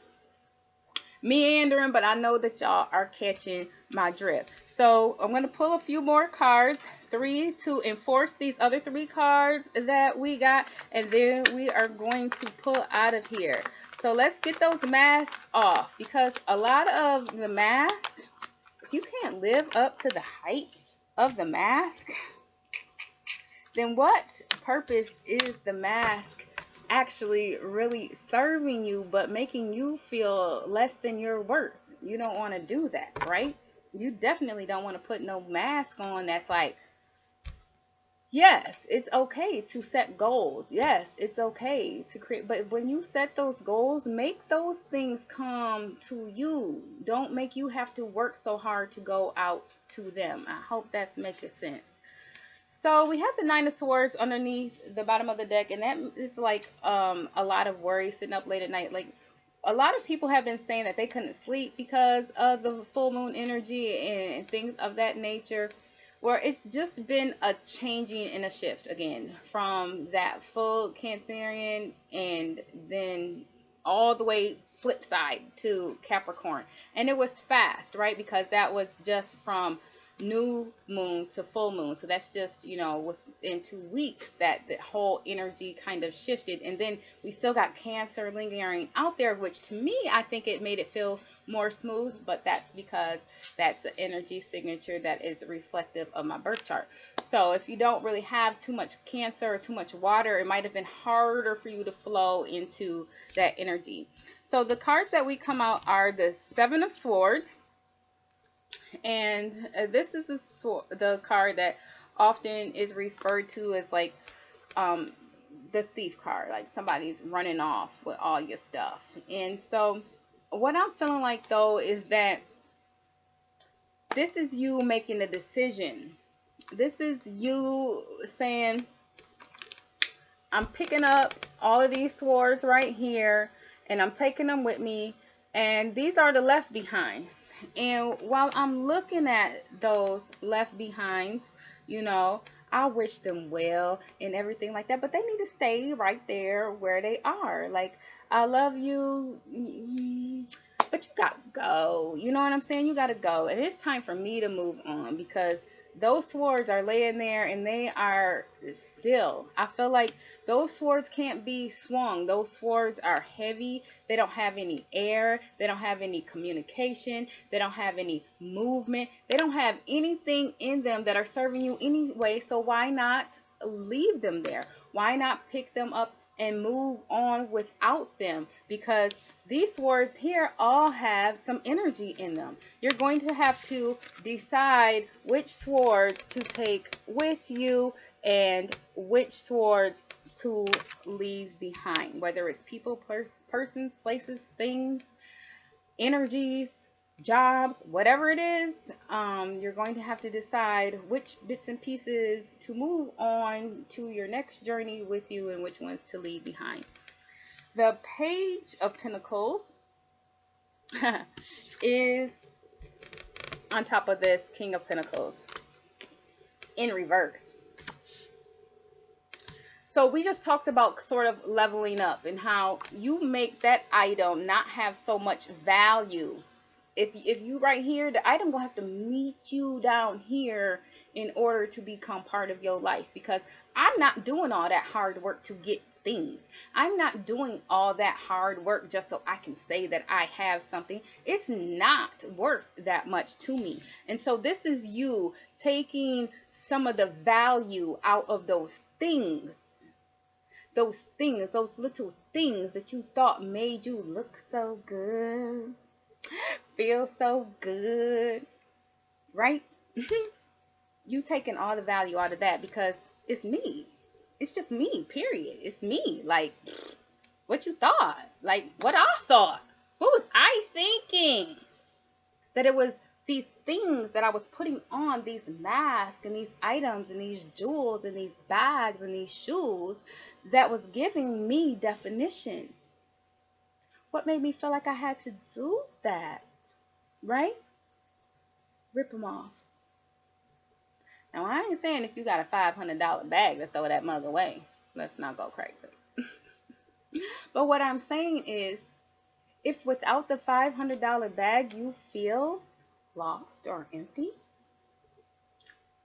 meandering, but I know that y'all are catching my drift. So I'm going to pull a few more cards, 3 to enforce these other 3 cards that we got, and then we are going to pull out of here. So let's get those masks off, because a lot of the masks, if you can't live up to the height of the mask, then what purpose is the mask actually really serving you but making you feel less than your worth? You don't want to do that, right? You definitely don't want to put no mask on that's like, yes, it's okay to set goals. Yes, it's okay to create. But when you set those goals, make those things come to you. Don't make you have to work so hard to go out to them. I hope that's making sense. So we have the Nine of Swords underneath the bottom of the deck, and that is like a lot of worry sitting up late at night. Like a lot of people have been saying that they couldn't sleep because of the full moon energy and things of that nature. Where it's just been a changing and a shift again from that full Cancerian and then all the way flip side to Capricorn. And it was fast, right? Because that was just from new moon to full moon. So that's just, within 2 weeks that the whole energy kind of shifted. And then we still got Cancer lingering out there, which to me, I think it made it feel more smooth, but that's because that's an energy signature that is reflective of my birth chart. So if you don't really have too much Cancer or too much water, it might have been harder for you to flow into that energy. So the cards that we come out are the Seven of Swords, and this is the card that often is referred to as like the thief card, like somebody's running off with all your stuff. And so what I'm feeling like though is that this is you making a decision. This is you saying, I'm picking up all of these swords right here and I'm taking them with me, and these are the left behinds. And while I'm looking at those left behinds, I wish them well and everything like that, but they need to stay right there where they are. Like, I love you, but you gotta go. You know what I'm saying? You gotta go. And it's time for me to move on, because those swords are laying there and they are still. I feel like those swords can't be swung. Those swords are heavy. They don't have any air. They don't have any communication. They don't have any movement. They don't have anything in them that are serving you anyway. So why not leave them there? Why not pick them up and move on without them? Because these swords here all have some energy in them. You're going to have to decide which swords to take with you and which swords to leave behind, whether it's people, persons, places, things, energies, jobs, whatever it is. You're going to have to decide which bits and pieces to move on to your next journey with you and which ones to leave behind. The Page of Pentacles is on top of this King of Pentacles in reverse. So we just talked about sort of leveling up and how you make that item not have so much value. If you right here, the item gonna have to meet you down here in order to become part of your life, because I'm not doing all that hard work to get things. I'm not doing all that hard work just so I can say that I have something. It's not worth that much to me. And so this is you taking some of the value out of those things. Those things, those little things that you thought made you look so good, feel so good, right? You taking all the value out of that because it's me. It's just me, period. It's me. Like, what you thought? Like, what I thought? What was I thinking? That it was these things that I was putting on, these masks and these items and these jewels and these bags and these shoes, that was giving me definition. What made me feel like I had to do that? Right? Rip them off. Now, I ain't saying if you got a $500 bag to throw that mug away. Let's not go crazy. But what I'm saying is, if without the $500 bag you feel lost or empty,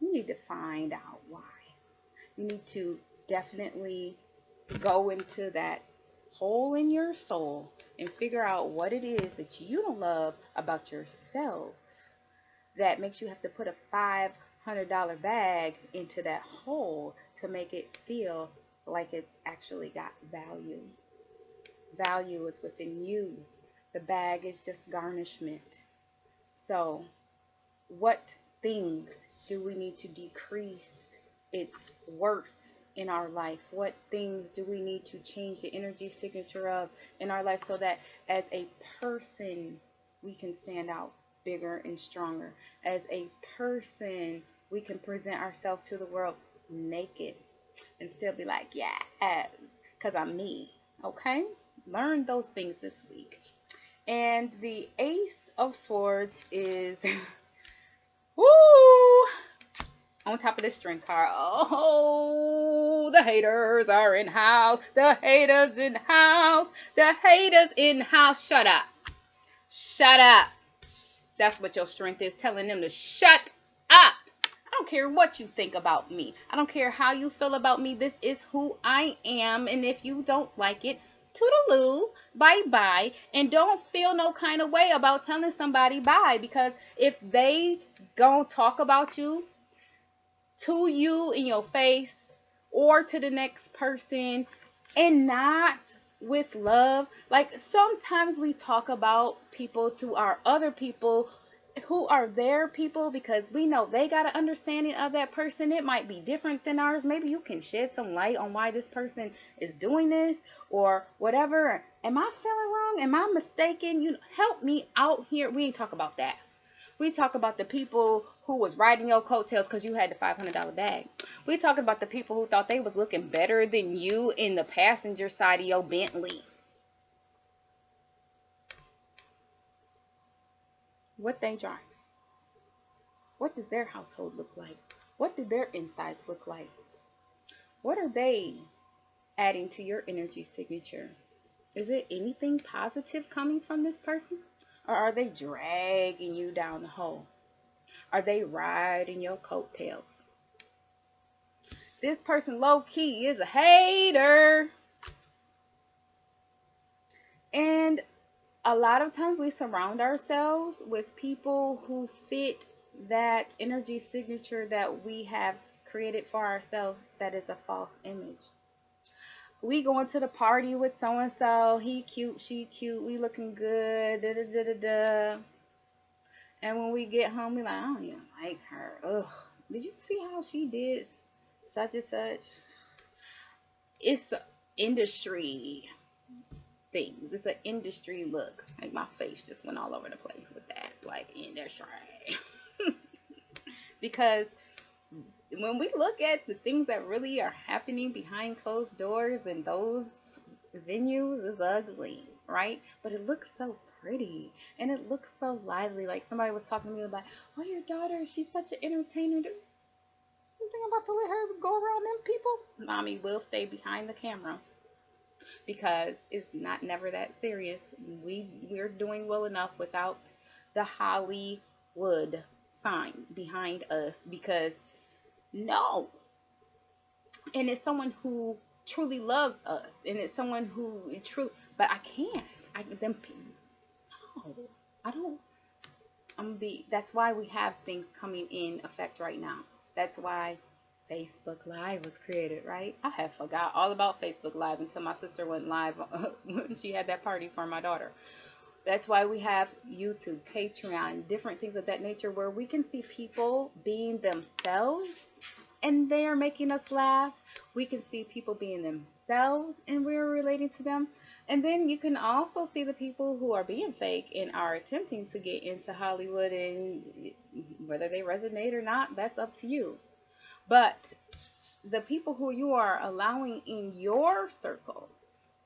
you need to find out why. You need to definitely go into that hole in your soul and figure out what it is that you don't love about yourself that makes you have to put a $500 $100 bag into that hole to make it feel like it's actually got value. Value is within you. The bag is just garnishment. So, what things do we need to decrease its worth in our life? What things do we need to change the energy signature of in our life so that as a person we can stand out bigger and stronger? As a person we can present ourselves to the world naked and still be like, yes, because I'm me. Okay? Learn those things this week. And the Ace of Swords is woo, on top of this string card. Oh, the haters are in house. The haters in house. The haters in house. Shut up. Shut up. That's what your strength is, telling them to shut up. I don't care what you think about me. I don't care how you feel about me. This is who I am. And if you don't like it, toodaloo, bye-bye. And don't feel no kind of way about telling somebody bye. Because if they gonna talk about you to you in your face or to the next person and not with love, like sometimes we talk about people to our other people who are their people because we know they got an understanding of that person. It might be different than ours. Maybe you can shed some light on why this person is doing this or whatever. Am I feeling wrong? Am I mistaken? You help me out here. We ain't talk about that. We talk about the people who was riding your coattails because you had the $500 bag. We talk about the people who thought they was looking better than you in the passenger side of your Bentley. What they drive? What does their household look like? What do their insides look like? What are they adding to your energy signature? Is it anything positive coming from this person? Or are they dragging you down the hole? Are they riding your coattails? This person low-key is a hater. And a lot of times we surround ourselves with people who fit that energy signature that we have created for ourselves that is a false image. We going to the party with so-and-so. He cute, she cute, we looking good, da-da-da-da-da. And when we get home, we like, I don't even like her. Ugh. Did you see how she did such and such? It's industry things. It's an industry look. Like my face just went all over the place with that. Like industry. Because when we look at the things that really are happening behind closed doors and those venues, is ugly, right? But it looks so pretty and it looks so lively. Like somebody was talking to me about, oh, your daughter, she's such an entertainer. You think I'm about to let her go around them people? Mommy will stay behind the camera because it's not never that serious. We're doing well enough without the Hollywood sign behind us because no. And it's someone who truly loves us and it's someone who but I can't. No, I don't. That's why we have things coming in effect right now. That's why Facebook Live was created, right? I had forgot all about Facebook Live until my sister went live when she had that party for my daughter. That's why we have YouTube, Patreon, different things of that nature where we can see people being themselves and they are making us laugh. We can see people being themselves and we're relating to them. And then you can also see the people who are being fake and are attempting to get into Hollywood, and whether they resonate or not, that's up to you. But the people who you are allowing in your circle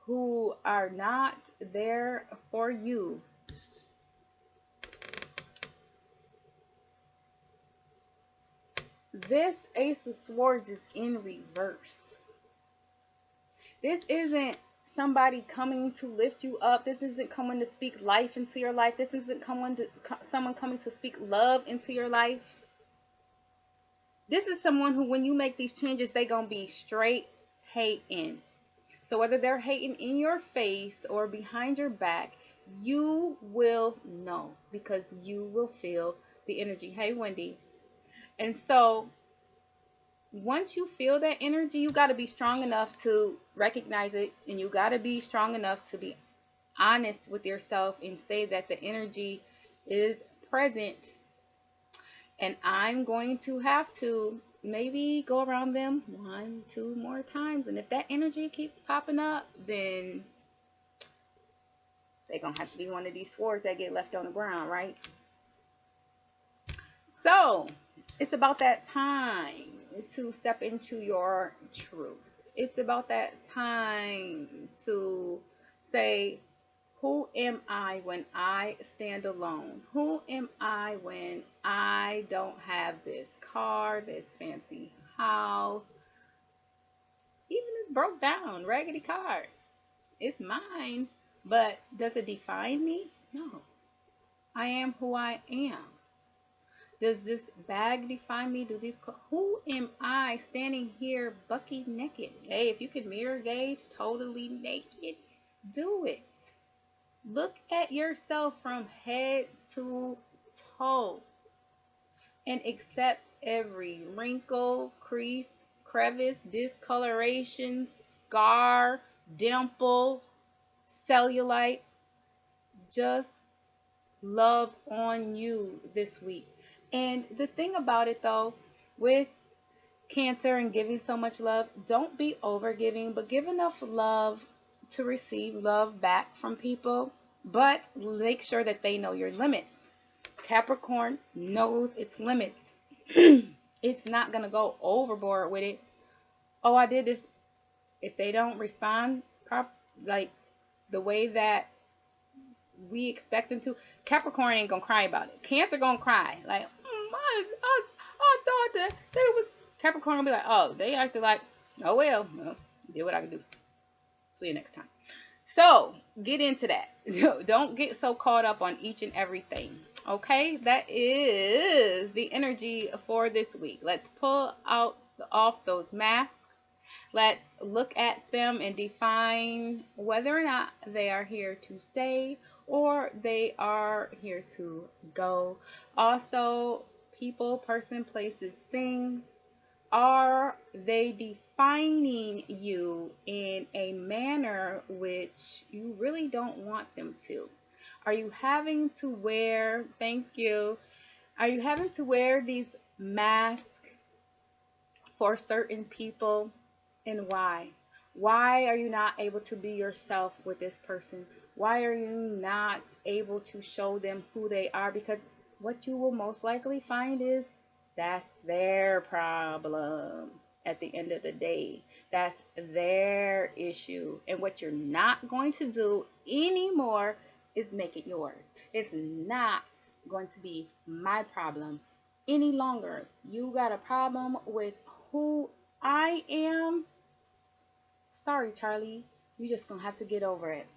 who are not there for you, this Ace of Swords is in reverse. This isn't somebody coming to lift you up. This isn't coming to speak life into your life. This isn't someone coming to speak love into your life. This is someone who, when you make these changes, they gonna be straight hating. So whether they're hating in your face or behind your back, you will know because you will feel the energy. Hey, Wendy. And so once you feel that energy, you got to be strong enough to recognize it, and you got to be strong enough to be honest with yourself and say that the energy is present, and I'm going to have to maybe go around them 1, 2 more times. And if that energy keeps popping up, then they're going to have to be one of these swords that get left on the ground, right? So it's about that time to step into your truth. It's about that time to say, who am I when I stand alone? Who am I when I don't have this car, this fancy house, even this broke down, raggedy car? It's mine, but does it define me? No. I am who I am. Does this bag define me? Do these who am I standing here bucky naked? Hey, if you can mirror gaze totally naked, do it. Look at yourself from head to toe and accept every wrinkle, crease, crevice, discoloration, scar, dimple, cellulite. Just love on you this week. And the thing about it though, with Cancer and giving so much love, don't be over giving, but give enough love to receive love back from people, but make sure that they know your limits. Capricorn knows its limits. It's not going to go overboard with it. Oh, I did this. If they don't respond like the way that we expect them to, Capricorn ain't going to cry about it. Cancer going to cry. Like, I thought that they was... Capricorn will be like, oh, they acted like, oh, well, did what I can do. See you next time. So, get into that. Don't get so caught up on each and everything. Okay? That is the energy for this week. Let's pull off those masks. Let's look at them and define whether or not they are here to stay or they are here to go. Also, people, person, places, things. Are they defining you in a manner which you really don't want them to? Are you having to wear, are you having to wear these masks for certain people, and why? Why are you not able to be yourself with this person? Why are you not able to show them who they are? Because what you will most likely find is that's their problem at the end of the day. That's their issue. And what you're not going to do anymore is make it yours. It's not going to be my problem any longer. You got a problem with who I am? Sorry, Charlie. You're just going to have to get over it.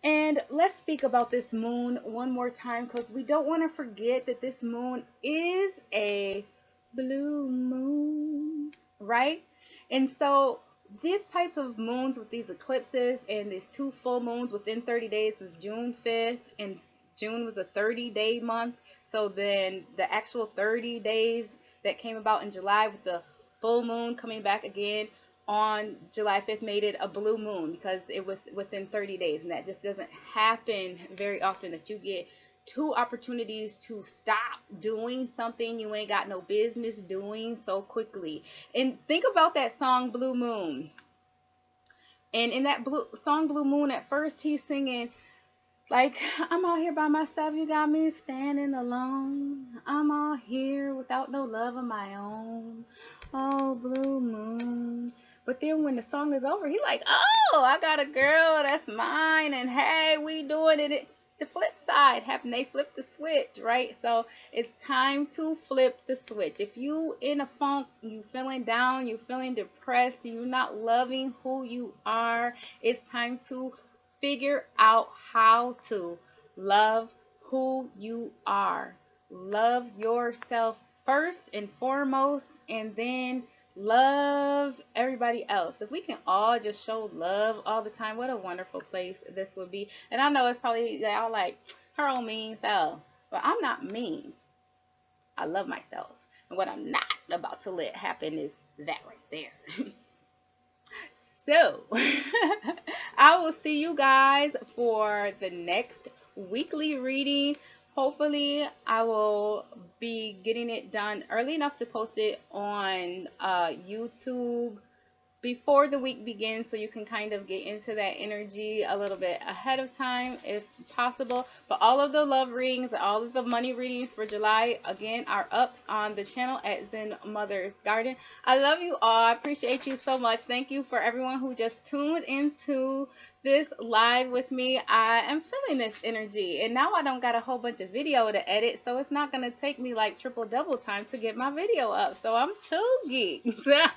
And let's speak about this moon one more time, because we don't want to forget that this moon is a blue moon, right? And so these types of moons with these eclipses and these 2 full moons within 30 days is June 5th, and June was a 30-day month. So then the actual 30 days that came about in July with the full moon coming back again on July 5th made it a blue moon, because it was within 30 days. And that just doesn't happen very often, that you get 2 opportunities to stop doing something you ain't got no business doing so quickly. And think about that song Blue Moon. And in that song Blue Moon, at first he's singing like, I'm out here by myself, you got me standing alone. I'm out here without no love of my own. Oh, blue moon. But then when the song is over, he's like, oh, I got a girl that's mine, and hey, we doing it. The flip side, having they flip the switch, right? So it's time to flip the switch. If you in a funk, you feeling down, you feeling depressed, you're not loving who you are, it's time to figure out how to love who you are. Love yourself first and foremost, and then love everybody else. If we can all just show love all the time, what a wonderful place this would be. And I know it's probably y'all like, her own mean self, but I'm not mean. I love myself. And what I'm not about to let happen is that right there. So, I will see you guys for the next weekly reading. Hopefully, I will be getting it done early enough to post it on YouTube before the week begins, so you can kind of get into that energy a little bit ahead of time if possible. But all of the love readings, all of the money readings for July, again, are up on the channel at Zen Mother's Garden. I love you all. I appreciate you so much. Thank you for everyone who just tuned into this live with me. I am feeling this energy, and now I don't got a whole bunch of video to edit, so it's not going to take me like triple double time to get my video up. So I'm too geeked.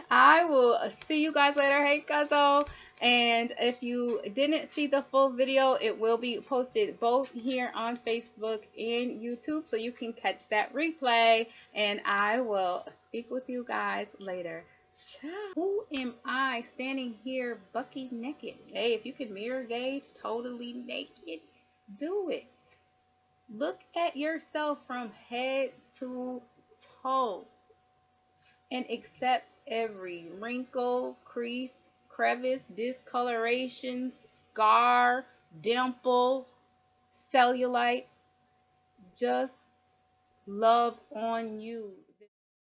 I will see you guys later. Hey, Cuzzo. And if you didn't see the full video, it will be posted both here on Facebook and YouTube, so you can catch that replay. And I will speak with you guys later. Ciao. Who am I standing here bucky naked? Hey, if you can mirror gaze totally naked, do it. Look at yourself from head to toe and accept every wrinkle, crease, crevice, discoloration, scar, dimple, cellulite. Just love on you.